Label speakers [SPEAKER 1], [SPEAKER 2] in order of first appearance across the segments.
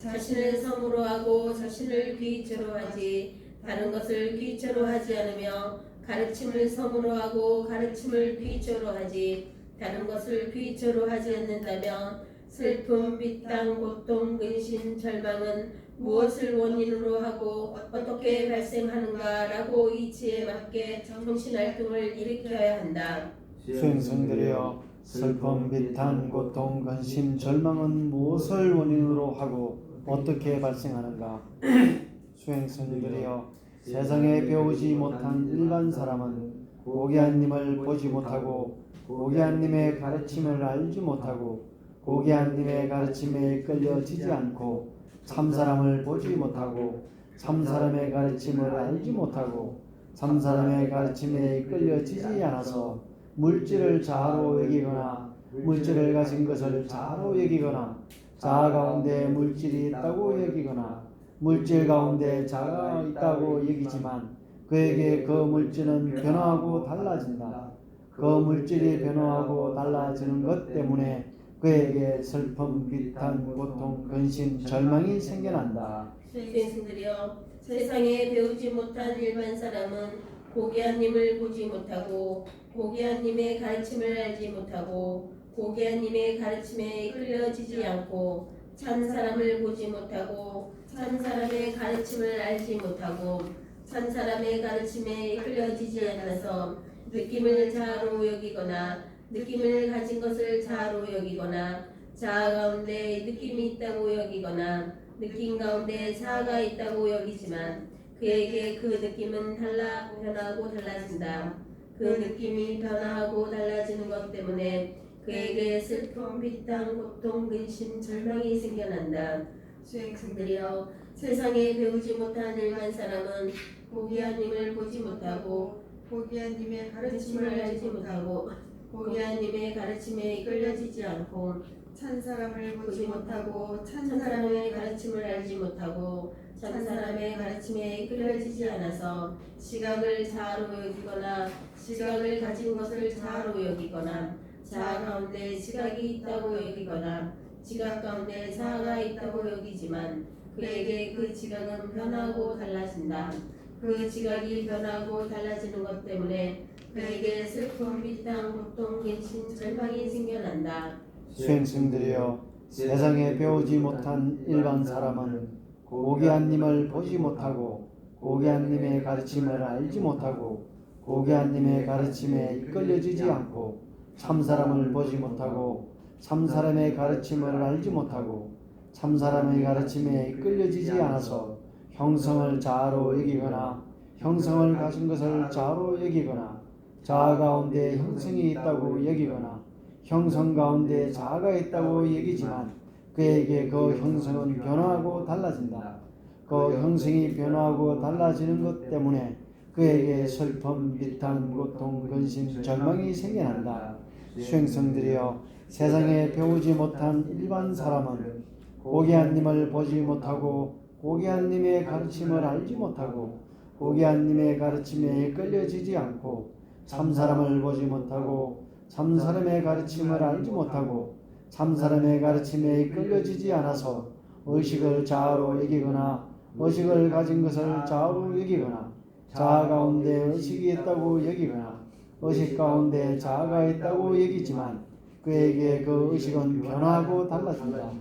[SPEAKER 1] 자신을 성으로 하고 자신을 귀처로 하지 다른 것을 귀처로 하지 않으며 가르침을 성으로 하고 가르침을 귀처로 하지 다른 것을 귀처로 하지 않는다면 슬픔, 비탄, 고통, 근심, 절망은 무엇을 원인으로 하고 어떻게 발생하는가라고 이치에 맞게 정신활동을 일으켜야 한다.
[SPEAKER 2] 수행성들이여, 슬픔, 비탄, 고통, 근심, 절망은 무엇을 원인으로 하고 어떻게 발생하는가? 수행성들이여, 세상에 배우지 못한 일반 사람은 고귀한님을 보지 못하고 고귀한님의 가르침을 알지 못하고 고귀한님의 가르침에 끌려지지 않고 참사람을 보지 못하고 참사람의 가르침을 알지 못하고 참사람의 가르침에 끌려지지 않아서 물질을 자아로 여기거나 물질을 가진 것을 자아로 여기거나 자아 가운데 물질이 있다고 여기거나 물질 가운데 자아가 있다고 여기지만 그에게 그 물질은 변화하고 달라진다. 그 물질이 변화하고 달라지는 것 때문에 그에게 슬픔, 비탄, 고통, 근심, 절망이 생겨난다.
[SPEAKER 1] 수행승들이여, 세상에 배우지 못한 일반 사람은 고귀한님을 보지 못하고 고귀한님의 가르침을 알지 못하고 고귀한님의 가르침에 끌려지지 않고 참사람을 보지 못하고 참사람의 가르침을 알지 못하고 참사람의 가르침에 끌려지지 않아서 느낌을 자아로 여기거나 느낌을 가진 것을 자아로 여기거나 자아 가운데 느낌이 있다고 여기거나 느낌 가운데 자아가 있다고 여기지만 그에게 그 느낌은 변하고 달라진다. 그 느낌이 변화하고 달라지는 것 때문에 그에게 슬픔, 비탄, 고통, 근심, 절망이 생겨난다. 수행승들이여, 세상에 배우지 못한 일반 사람은 고귀한님을 보지 못하고 고귀한님의 가르침을 알지 못하고 고귀한님의 가르침에 끌려지지 않고 찬사람을 보지 못하고 찬사람의 가르침을 알지 못하고 찬사람의 가르침에 끌려지지 않아서 시각을 자아로 여기거나 시각을 가진 것을 자아로 여기거나 자아 가운데 시각이 있다고 여기거나 지각 가운데 자아가 있다고 여기지만 그에게 그 지각은 변하고 달라진다. 그 지각이 변하고 달라지는 것 때문에 그에게 슬픔, 비탄, 고통, 근심, 절망이 생겨난다.
[SPEAKER 2] 수행승들이여, 세상에 배우지 못한 일반 사람은 고귀한님을 보지 못하고 고귀한님의 가르침을 알지 못하고 고귀한님의 가르침에 이끌려지지 않고 참사람을 보지 못하고 참사람의 가르침을 알지 못하고 참사람의 가르침에 이끌려지지 않아서 형성을 자아로 여기거나 형성을 가진 것을 자아로 여기거나 자아 가운데 형성이 있다고 여기거나 형성 가운데 자아가 있다고 여기지만 그에게 그 형성은 변화하고 달라진다. 그 형성이 변화하고 달라지는 것 때문에 그에게 슬픔, 비탄, 고통, 근심, 절망이 생겨난다. 수행성들이여, 세상에 배우지 못한 일반 사람은 고귀한님을 보지 못하고 고귀한님의 가르침을 알지 못하고 고귀한님의 가르침에 끌려지지 않고 참사람을 보지 못하고 참사람의 가르침을 알지 못하고 참사람의 가르침에 끌려지지 않아서 의식을 자아로 여기거나 의식을 가진 것을 자아로 여기거나 자아 가운데 의식이 있다고 여기거나 의식 가운데 자아가 있다고 여기지만 그에게 그 의식은 변화하고 달라진다.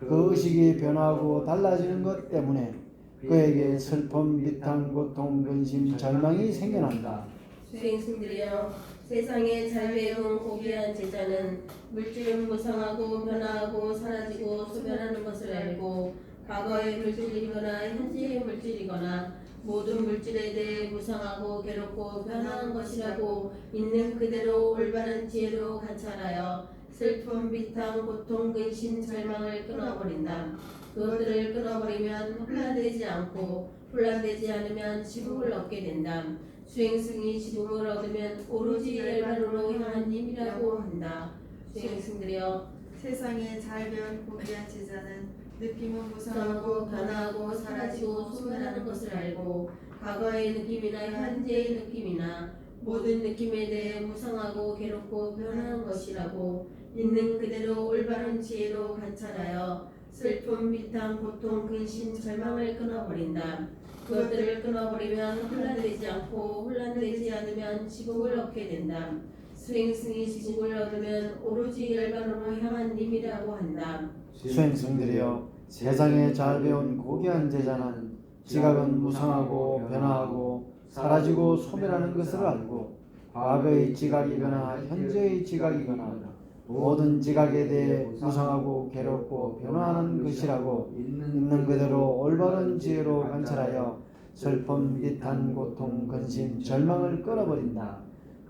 [SPEAKER 2] 그 의식이 변화하고 달라지는 것 때문에 그에게 슬픔, 비탄, 고통, 근심, 절망이 생겨난다.
[SPEAKER 1] 수행승들이여, 세상에 잘 배운 고귀한 제자는 물질은 무상하고 변화하고 사라지고 소멸하는 것을 알고 과거의 물질이거나 현재의 물질이거나 모든 물질에 대해 무상하고 괴롭고 변화한 것이라고 있는 그대로 올바른 지혜로 관찰하여 슬픔, 비탄, 고통, 근심, 절망을 끊어버린다. 그것들을 끊어버리면 혼란되지 않고 혼란되지 않으면 지붕을 얻게 된다. 수행승이 지붕을 얻으면 오로지 열반으로 향한 힘이라고 한다. 수행승들이여,
[SPEAKER 3] 세상에 잘 배운 고귀한 제자는 느낌은
[SPEAKER 1] 무상하고 변화하고 사라지고 소멸하는 것을 알고 과거의 느낌이나 현재의 느낌이나 모든 느낌에 대해 무상하고 괴롭고 변화한 것이라고 있는 그대로 올바른 지혜로 관찰하여 슬픔, 비탄, 고통, 근심, 절망을 끊어버린다. 그것들을 끊어버리면 혼란되지 않고 혼란되지 않으면 지복을 얻게 된다. 수행승이 지복을 얻으면 오로지 열반으로 향한 님이라고 한다.
[SPEAKER 2] 수행승들이여 세상에 잘 배운 고귀한 제자는 지각은 무상하고 변화하고 사라지고 소멸하는 것을 알고 과거의 지각이거나 현재의 지각이거나 모든 지각에 대해 무상하고 괴롭고 변화하는 것이라고 있는 그대로 올바른 지혜로 관찰하여 슬픔, 비탄, 고통, 근심, 절망을 끊어버린다.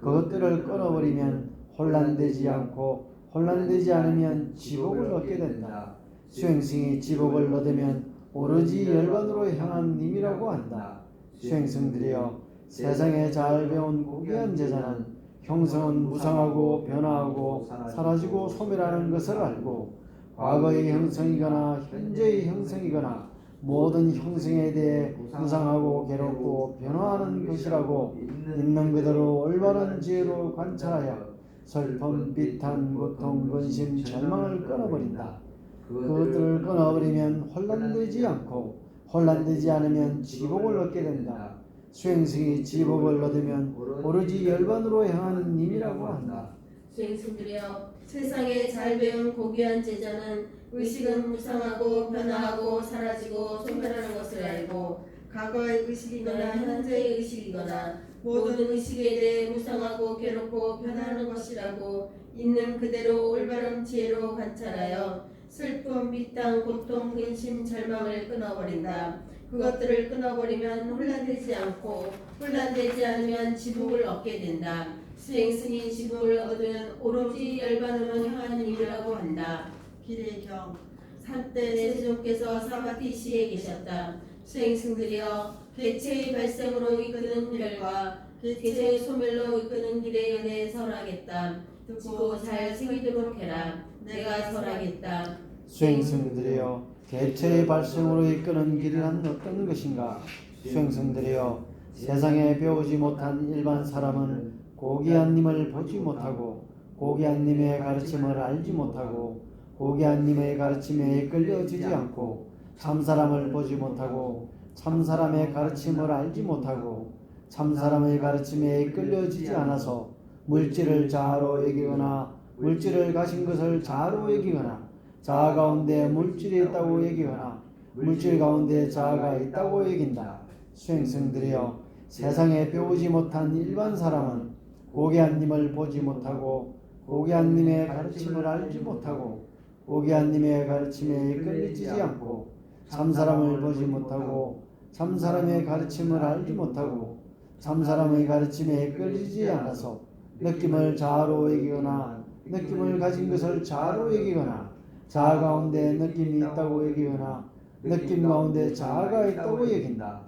[SPEAKER 2] 그것들을 끊어버리면 혼란되지 않고 혼란되지 않으면 지복을 얻게 된다. 수행승이 지복을 얻으면 오로지 열반으로 향한 님이라고 한다. 수행승들이여 세상에 잘 배운 고귀한 제자는 형성은 무상하고 변화하고 사라지고 소멸하는 것을 알고 과거의 형성이거나 현재의 형성이거나 모든 형성에 대해 무상하고 괴롭고 변화하는 것이라고 있는 그대로 올바른 지혜로 관찰하여 슬픔, 비탄, 고통, 근심, 절망을 끊어버린다. 그것들을 끊어버리면 혼란되지 않고 혼란되지 않으면 지복을 얻게 된다. 수행승이 지복을 얻으면 오로지 열반으로 향하는 님이라고 한다.
[SPEAKER 1] 수행승들이여 세상에 잘 배운 고귀한 제자는 의식은 무상하고 변화하고 사라지고 소멸하는 것을 알고 과거의 의식이거나 현재의 의식이거나 모든 의식에 대해 무상하고 괴롭고 변화하는 것이라고 있는 그대로 올바른 지혜로 관찰하여 슬픔, 비탄, 고통, 근심, 절망을 끊어버린다. 그것들을 끊어버리면 혼란되지 않고 혼란되지 않으면 지복을 얻게 된다. 수행승이 지복을 얻으면 오로지 열반으로 향하는 님이라고 한다.
[SPEAKER 3] 비례경
[SPEAKER 1] 한때 세종께서 사바티시에 계셨다. 수행승들이여 개체의 발생으로 이끄는 별과 개체의 소멸로 이끄는 길에 연해 설하겠다. 듣고 잘 새기도록 해라. 내가 설하겠다.
[SPEAKER 2] 수행승들이여 개체의 발생으로 이끄는 길이란 어떤 것인가? 수행승들이여 세상에 배우지 못한 일반 사람은 고귀한 님을 보지 못하고 고귀한 님의 가르침을 알지 못하고 고귀한 님의 가르침에 이끌려지지 않고 참사람을 보지 못하고 참사람의 가르침을 알지 못하고 참사람의 가르침에 이끌려지지 않아서 물질을 자아로 여기거나 물질을 가진 것을 자아로 여기거나 자아 가운데 물질이 있다고 여기거나 물질 가운데 자아가 있다고 여긴다. 수행승들이여 세상에 배우지 못한 일반 사람은 고귀한 님을 보지 못하고 고귀한 님의 가르침을 알지 못하고 고귀한 님의 가르침에 이끌리지 않고 참사람을 보지 못하고 참사람의 가르침을 알지 못하고 참사람의 가르침에 이끌리지 않아서 느낌을 자아로 여기거나 느낌을 가진 것을 자아로 여기거나 자아 가운데 느낌이 있다고 여기거나 느낌 가운데 자아가 있다고 여긴다.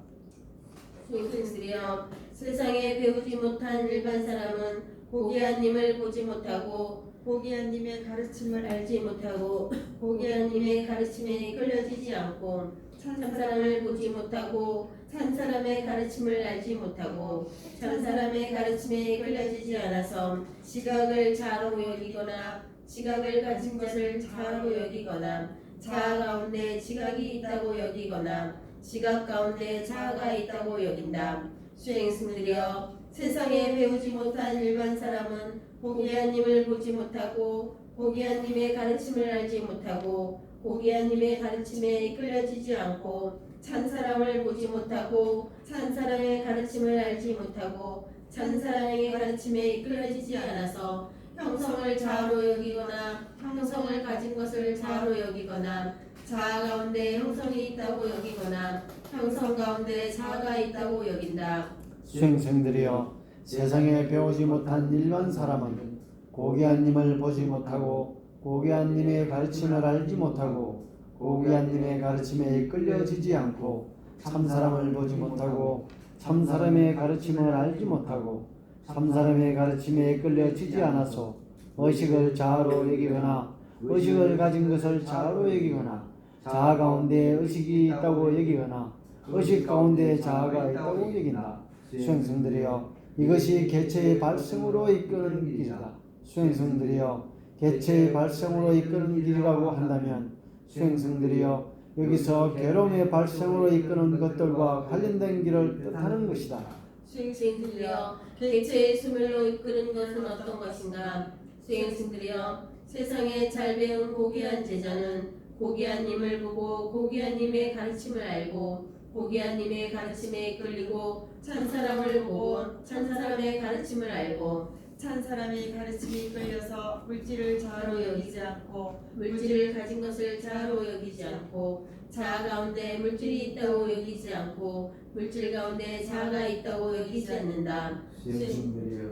[SPEAKER 1] 수행승들이여 세상에 배우지 못한 일반 사람은 고귀한 님을 보지 못하고
[SPEAKER 3] 고귀한 님의 가르침을
[SPEAKER 1] 알지 못하고 고귀한 님의 가르침에 이끌려지지 않고 참사람을 보지 못하고 참사람의 가르침을 알지 못하고 참사람의 가르침에 이끌려지지 않아서 지각을 자아로 여기거나 지각을 가진 것을 자아로 여기거나 자아 가운데 지각이 있다고 여기거나 지각 가운데 자아가 있다고 여긴다. 수행승들이여 세상에 배우지 못한 일반 사람은 고귀한 님을 보지 못하고 고귀한 님의 가르침을 알지 못하고 고귀한 님의 가르침에 이끌려지지 않고 찬사람을 보지 못하고 찬사람의 가르침을 알지 못하고 찬사람의 가르침에 이끌려지지 않아서 형성을 자아로 여기거나 형성을 가진 것을 자아로 여기거나 자아 가운데 형성이 있다고 여기거나 형성 가운데 자아가 있다고 여긴다.
[SPEAKER 2] 수행승들이여 세상에 배우지 못한 일반 사람은 고귀한 님을 보지 못하고 고귀한 님의 가르침을 알지 못하고 고귀한 님의 가르침에 이끌려지지 않고 참사람을 보지 못하고 참사람의 가르침을 알지 못하고 참사람의 가르침에 이끌려지지 않아서 의식을 자아로 여기거나 의식을 가진 것을 자아로 여기거나 자아 가운데 의식이 있다고 여기거나 의식 가운데 자아가 있다고 여긴다. 수행승들이여 이것이 개체의 발생으로 이끄는 길이다. 수행승들이여 개체의 발생으로 이끄는 길이라고 한다면 수행승들이여 여기서 괴로움의 발생으로 이끄는 것들과 관련된 길을 뜻하는 것이다.
[SPEAKER 1] 수행승들이여 객체의 수멸로 이끄는 것은 어떤 것인가? 수행승들이여 세상에 잘 배운 고귀한 제자는 고귀한 님을 보고 고귀한 님의 가르침을 알고 고귀한 님의 가르침에 이끌리고 참 사람을 보고 참 사람의 가르침을 알고
[SPEAKER 3] 찬 사람의 가르침이 이끌려서 물질을 자아로 여기지 않고
[SPEAKER 1] 물질을 가진 것을 자아로 여기지 않고 자아 가운데 물질이 있다고 여기지 않고 물질 가운데 자아가 있다고 여기지 않는다.
[SPEAKER 4] 수행승들이여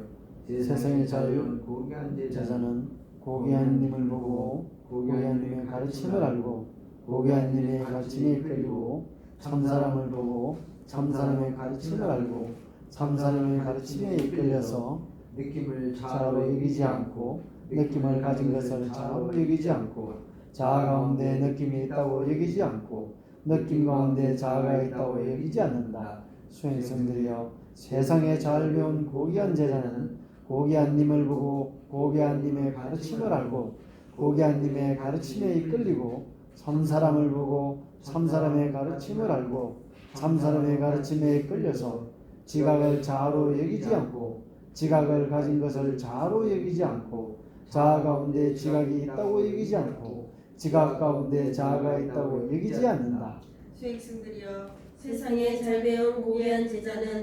[SPEAKER 2] 세상에 잘
[SPEAKER 4] 배운 고귀한
[SPEAKER 2] 제자는 고귀한 님을 보고 고귀한 님의 가르침을 알고 고귀한 님의 가르침에 이끌리고 참사람을 보고 참사람의 가르침을 알고 참사람의 가르침에 이끌려서
[SPEAKER 4] 느낌을
[SPEAKER 2] 자아로 여기지 않고 느낌을 가진 것을 자아로 여기지 않고 자아 가운데 느낌이 있다고 여기지 않고 느낌 가운데 자아가 있다고 여기지 않는다. 수행승들이여 세상에 잘 배운 고귀한 제자는 고귀한 님을 보고 고귀한 님의 가르침을 알고 고귀한 님의 가르침에 이끌리고 참사람을 보고 참사람의 가르침을 알고 참사람의 가르침에 이끌려서 지각을 자아로 여기지 않고 지각을 가진 것을 자아로 여기지 않고 자아 가운데 지각이 있다고 여기지 않고 지각 가운데 자아가 있다고 여기지 않는다.
[SPEAKER 3] 수행승들이여
[SPEAKER 1] 세상에 잘 배운 고귀한 제자는